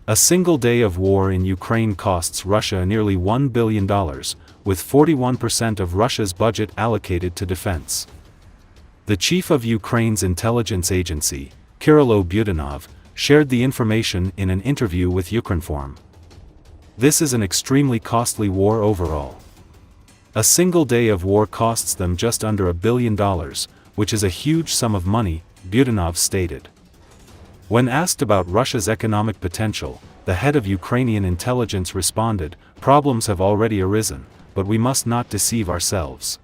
A single day of war in Ukraine costs Russia nearly $1 billion, with 41% of Russia's budget allocated to defense. The chief of Ukraine's intelligence agency, Kyrylo Budanov, shared the information in an interview with Ukrinform. This is an extremely costly war overall. A single day of war costs them just under $1 billion, which is a huge sum of money, Budanov stated. When asked about Russia's economic potential, the head of Ukrainian intelligence responded, "Problems have already arisen, but we must not deceive ourselves."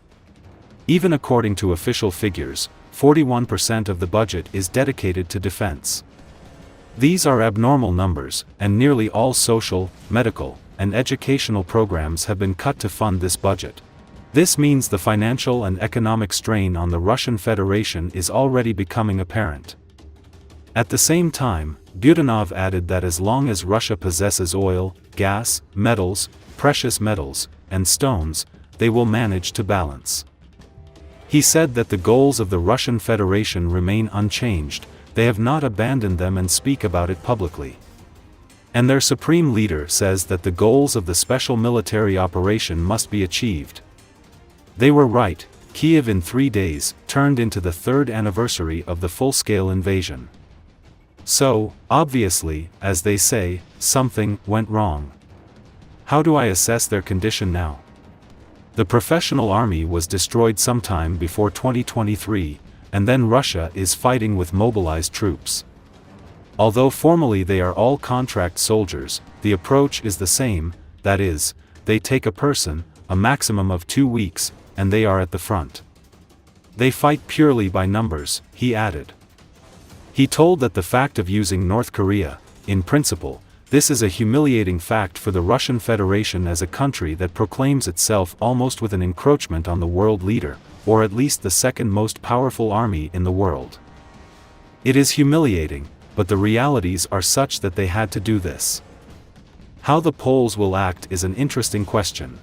Even according to official figures, 41% of the budget is dedicated to defense. These are abnormal numbers, and nearly all social, medical, and educational programs have been cut to fund this budget. This means the financial and economic strain on the Russian Federation is already becoming apparent. At the same time, Budanov added that as long as Russia possesses oil, gas, metals, precious metals, and stones, they will manage to balance. He said that the goals of the Russian Federation remain unchanged, they have not abandoned them and speak about it publicly. And their supreme leader says that the goals of the special military operation must be achieved. They were right, Kiev in 3 days turned into the 3rd anniversary of the full-scale invasion. So, obviously, as they say, something went wrong. How do I assess their condition now? The professional army was destroyed sometime before 2023, and then Russia is fighting with mobilized troops. Although formally they are all contract soldiers, the approach is the same, that is, they take a person, a maximum of 2 weeks, and they are at the front. They fight purely by numbers, he added. He told that the fact of using North Korea, in principle, this is a humiliating fact for the Russian Federation as a country that proclaims itself almost with an encroachment on the world leader, or at least the second most powerful army in the world. It is humiliating, but the realities are such that they had to do this. How the Poles will act is an interesting question.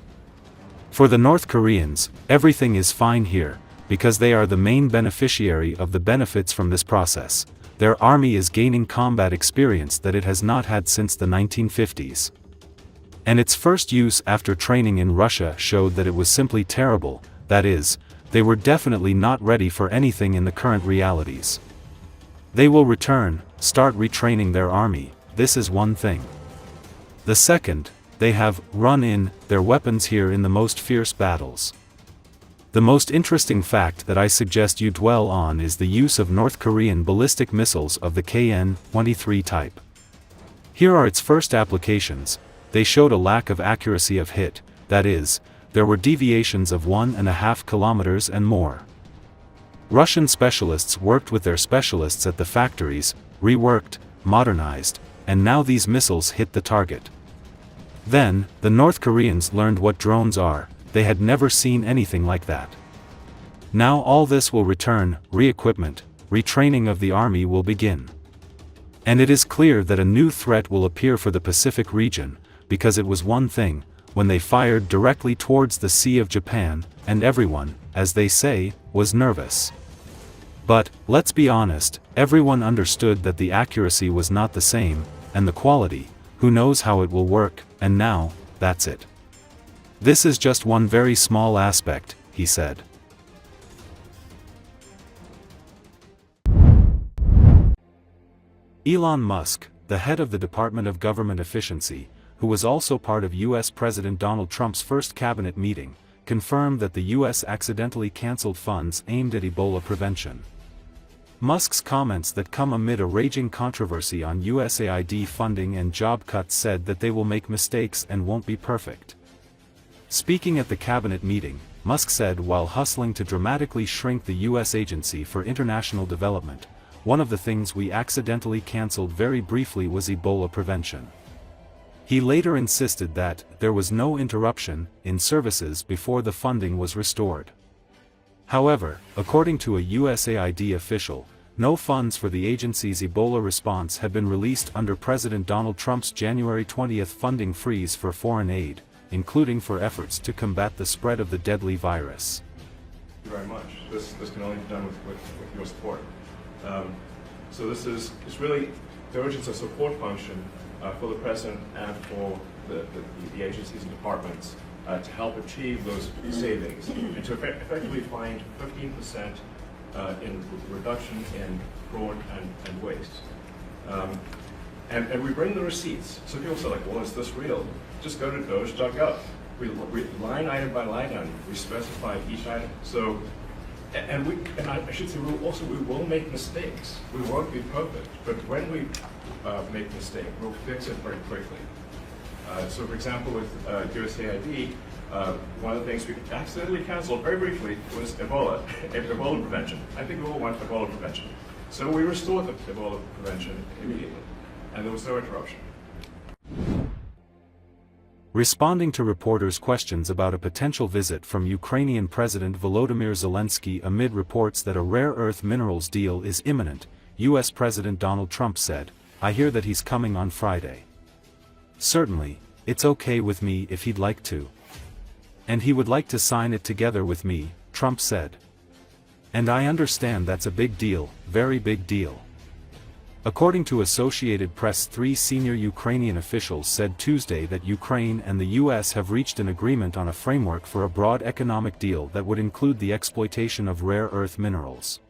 For the North Koreans, everything is fine here, because they are the main beneficiary of the benefits from this process. Their army is gaining combat experience that it has not had since the 1950s. And its first use after training in Russia showed that it was simply terrible, that is, they were definitely not ready for anything in the current realities. They will return, start retraining their army, this is one thing. The second, they have run in their weapons here in the most fierce battles. The most interesting fact that I suggest you dwell on is the use of North Korean ballistic missiles of the KN-23 type. Here are its first applications. They showed a lack of accuracy of hit, that is, there were deviations of 1.5 kilometers and more. Russian specialists worked with their specialists at the factories, reworked, modernized, and now these missiles hit the target. Then, the North Koreans learned what drones are. They had never seen anything like that. Now all this will return, re-equipment, retraining of the army will begin. And it is clear that a new threat will appear for the Pacific region, because it was one thing, when they fired directly towards the Sea of Japan, and everyone, as they say, was nervous. But, let's be honest, everyone understood that the accuracy was not the same, and the quality, who knows how it will work, and now, that's it. This is just one very small aspect, he said. Elon Musk, the head of the Department of Government Efficiency, who was also part of U.S. President Donald Trump's first cabinet meeting, confirmed that the U.S. accidentally canceled funds aimed at Ebola prevention. Musk's comments that come amid a raging controversy on USAID funding and job cuts said that they will make mistakes and won't be perfect. Speaking at the cabinet meeting, Musk said while hustling to dramatically shrink the U.S. Agency for International Development, one of the things we accidentally canceled very briefly was Ebola prevention. He later insisted that there was no interruption in services before the funding was restored. However, according to a USAID official, no funds for the agency's Ebola response had been released under President Donald Trump's January 20 funding freeze for foreign aid, including for efforts to combat the spread of the deadly virus. Thank you very much. This can only be done with your support. So it's really the urgency support function for the President and for the agencies and departments to help achieve those savings and to effectively find 15% in reduction in fraud and waste. And we bring the receipts. So people say, like, well, is this real? Just go to doge.gov. We line item by line item, we specify each item. So, and I should say, we will make mistakes. We won't be perfect, but when we make a mistake, we'll fix it very quickly. So, for example, with USAID, one of the things we accidentally canceled very briefly was Ebola prevention. I think we all want Ebola prevention. So we restored the Ebola prevention immediately, and there was no interruption. Responding to reporters' questions about a potential visit from Ukrainian President Volodymyr Zelensky amid reports that a rare earth minerals deal is imminent, U.S. President Donald Trump said, "I hear that he's coming on Friday. Certainly, it's okay with me if he'd like to. And he would like to sign it together with me," Trump said. "And I understand that's a big deal, very big deal." According to Associated Press, 3 senior Ukrainian officials said Tuesday that Ukraine and the U.S. have reached an agreement on a framework for a broad economic deal that would include the exploitation of rare earth minerals.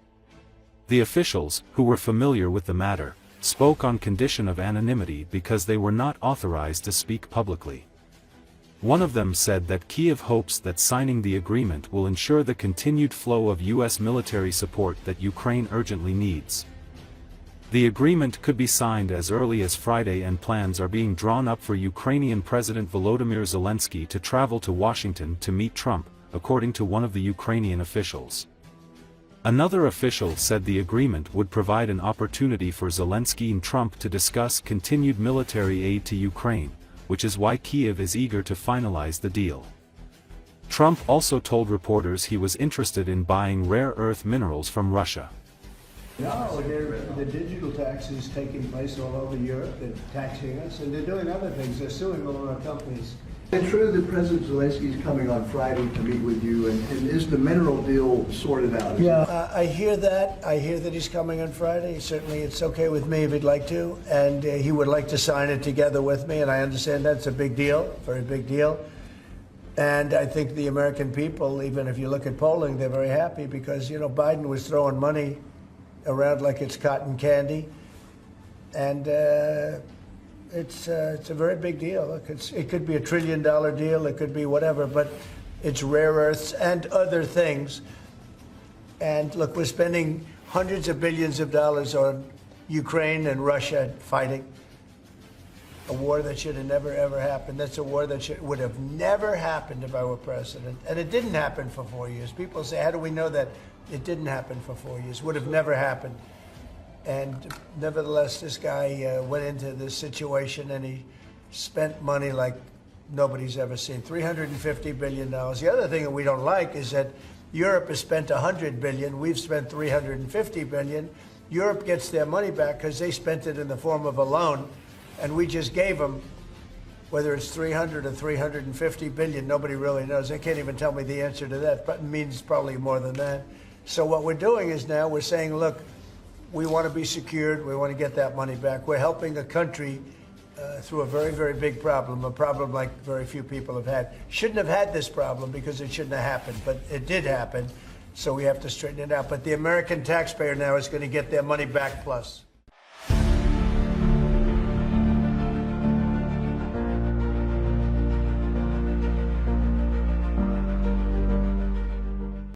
The officials, who were familiar with the matter, spoke on condition of anonymity because they were not authorized to speak publicly. One of them said that Kiev hopes that signing the agreement will ensure the continued flow of U.S. military support that Ukraine urgently needs. The agreement could be signed as early as Friday, and plans are being drawn up for Ukrainian President Volodymyr Zelensky to travel to Washington to meet Trump, according to one of the Ukrainian officials. Another official said the agreement would provide an opportunity for Zelensky and Trump to discuss continued military aid to Ukraine, which is why Kyiv is eager to finalize the deal. Trump also told reporters he was interested in buying rare earth minerals from Russia. No, the digital tax is taking place all over Europe. They're taxing us, and they're doing other things. They're suing all of our companies. It's true that President Zelensky is coming on Friday to meet with you, and is the mineral deal sorted out? Yeah, I hear that. I hear that he's coming on Friday. Certainly, it's okay with me if he'd like to, and he would like to sign it together with me, and I understand that's a big deal, very big deal. And I think the American people, even if you look at polling, they're very happy because, you know, Biden was throwing money around like it's cotton candy, and it's a very big deal. Look, it could be $1 trillion deal, it could be whatever, but it's rare earths and other things. And look, we're spending hundreds of billions of dollars on Ukraine and Russia fighting a war that should have never ever happened. That's a war that would have never happened if I were president, and it didn't happen for 4 years. People say, how do we know that? It didn't happen for 4 years. Would have never happened. And nevertheless, this guy went into this situation and he spent money like nobody's ever seen. $350 billion. The other thing that we don't like is that Europe has spent $100 billion. We've spent $350 billion. Europe gets their money back because they spent it in the form of a loan, and we just gave them, whether it's 300 or 350 billion, nobody really knows. They can't even tell me the answer to that, but it means probably more than that. So what we're doing is now we're saying, look, we want to be secured. We want to get that money back. We're helping a country through a very, very big problem, a problem like very few people have had. Shouldn't have had this problem because it shouldn't have happened, but it did happen. So we have to straighten it out. But the American taxpayer now is going to get their money back plus.